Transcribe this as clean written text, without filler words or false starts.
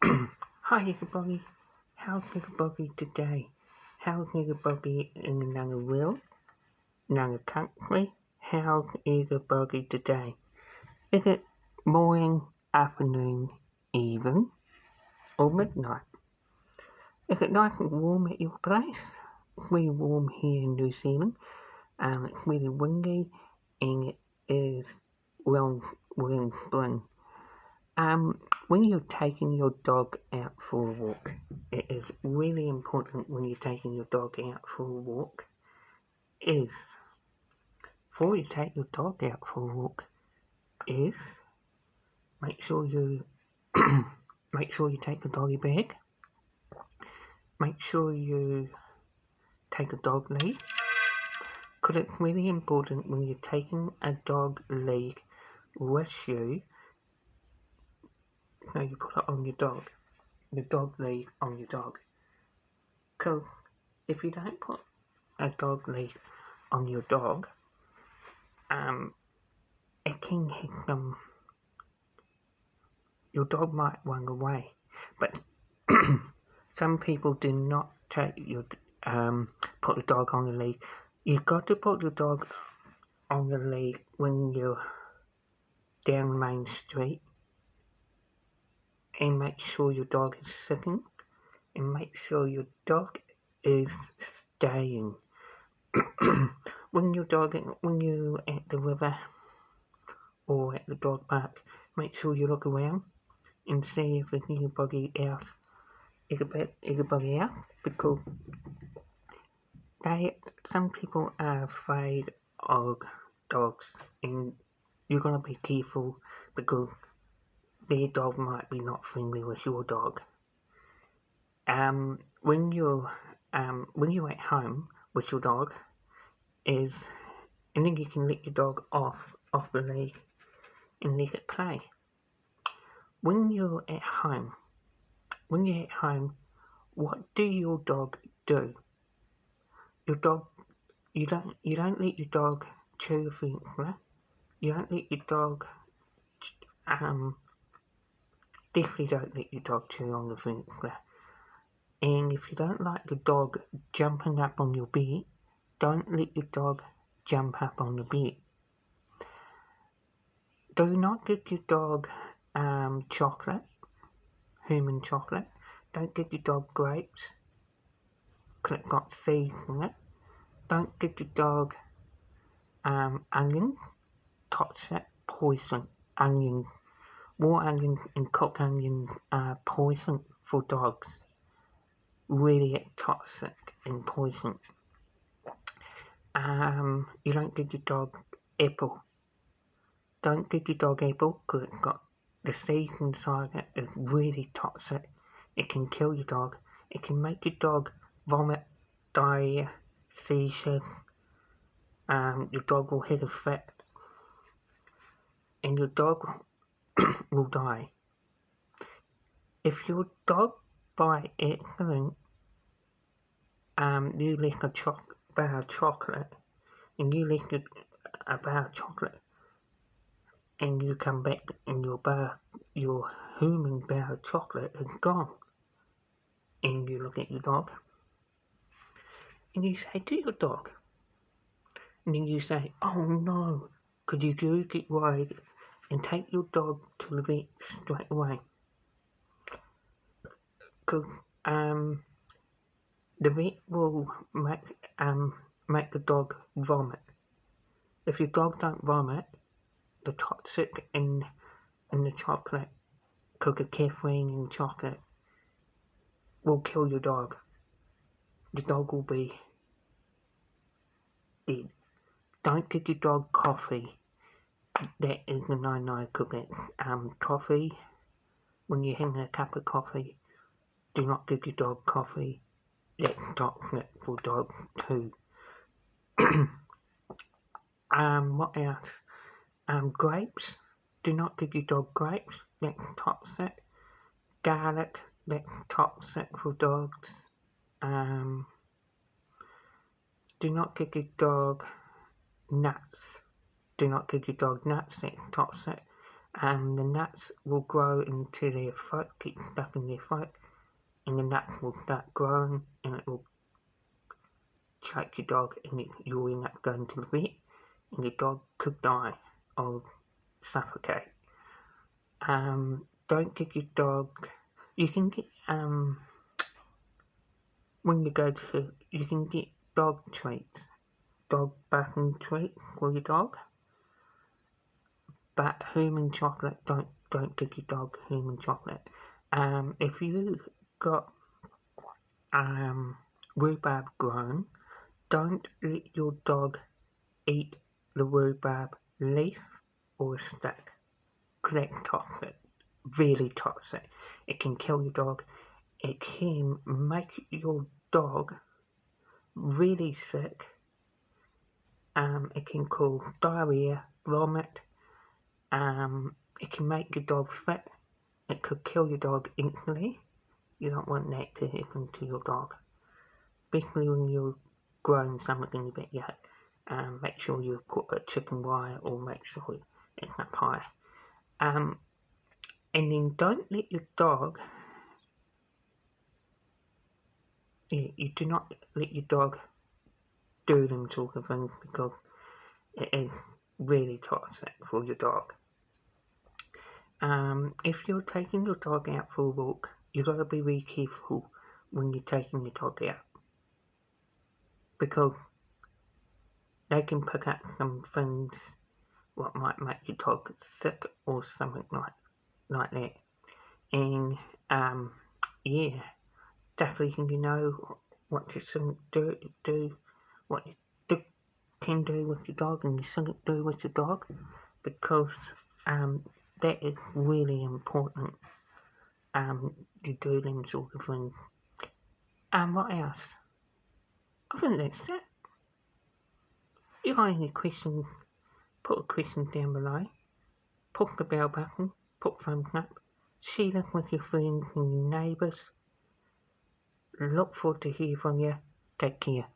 Hi everybody, how's everybody today? How's everybody in another world, another country? How's everybody today? Is it morning, afternoon, even, or midnight? Is it nice and warm at your place? It's really warm here in New Zealand, and it's really windy, and it is well in spring. When you're taking your dog out for a walk, it is really important when you're taking your dog out for a walk is before you take your dog out for a walk is make sure you make sure you take the doggy bag, make sure you take a dog lead, because it's really important when you're taking a dog lead with you. So you put it on your dog, the dog lead on your dog. Because if you don't put a dog lead on your dog, it can hit them. Your dog might run away, but some people do not take your put the dog on the lead. You've got to put the dog on the lead when you're down Main Street, and make sure your dog is sitting, and make sure your dog is staying. when you're at the river or at the dog park, make sure you look around and see if there's anybody else, because some people are afraid of dogs, and you're gonna be careful because their dog might be not friendly with your dog. When you're at home with your dog, and then you can let your dog off the lead and let it play. When you're at home, what do your dog do? Your dog, you don't let your dog chew the fence. You don't let your dog, definitely don't let your dog chew on the fence. And if you don't like the dog jumping up on your bed, don't let your dog jump up on the bed. Do not give your dog chocolate, human chocolate. Don't give your dog grapes, because it's got seeds in it. Don't give your dog onions, toxic, poison. Onions, raw onions and cooked onions are poison for dogs. Really toxic and poison. You don't give your dog apple. Don't give your dog apple because it's got the seeds inside it is really toxic. It can kill your dog. It can make your dog vomit, diarrhea, seizures. Your dog will hit a fit, and your dog will die. If your dog by accident you lick a bar of chocolate, and you lick a bar of chocolate, and you come back and your human bar of chocolate is gone, and you look at your dog, and you say to your dog, and then you say, "Oh no," could you do get worried and take your dog to the vet straight away, because the vet will make the dog vomit. If your dog don't vomit, the toxic in the chocolate, because of caffeine in chocolate, will kill your dog. The dog will be dead. Don't give your dog coffee. That is the no-no, because coffee, when you're having a cup of coffee, do not give your dog coffee. That's toxic for dogs too. What else? Grapes. Do not give your dog grapes. That's toxic. Garlic. That's toxic for dogs. Do not give your dog nuts. Do not give your dog nuts. That's toxic. The nuts will grow into their throat, get stuck in their throat, and the nuts will start growing, and it will choke your dog, and you'll end up going to the vet, and your dog could die or suffocate. Don't give your dog. You can get when you go to, you can get dog treats, dog barking treats for your dog, but human chocolate, don't give your dog human chocolate. If you got rhubarb grown, don't let your dog eat the rhubarb leaf or stick, because that's toxic, really toxic. It can kill your dog. It can make your dog really sick. It can cause diarrhea, vomit. It can make your dog sick. It could kill your dog instantly. You don't want that to happen to your dog, especially when you're growing something in your backyard. Make sure you put a chicken wire, or make sure it's up high. And then don't let your dog. You do not let your dog do them sort of things, because it is really toxic for your dog. If you're taking your dog out for a walk, you've got to be really careful when you're taking your dog out, because they can pick up some things what might make your dog sick or something like that. And yeah, definitely you know what you shouldn't do, what you can do with your dog and you shouldn't do with your dog, because that is really important. You do them sort of things. What else? I think that's it. If you got any questions, put a question down below. Push the bell button, put thumbs up, share this with your friends and your neighbours. Look forward to hear from you. Take care.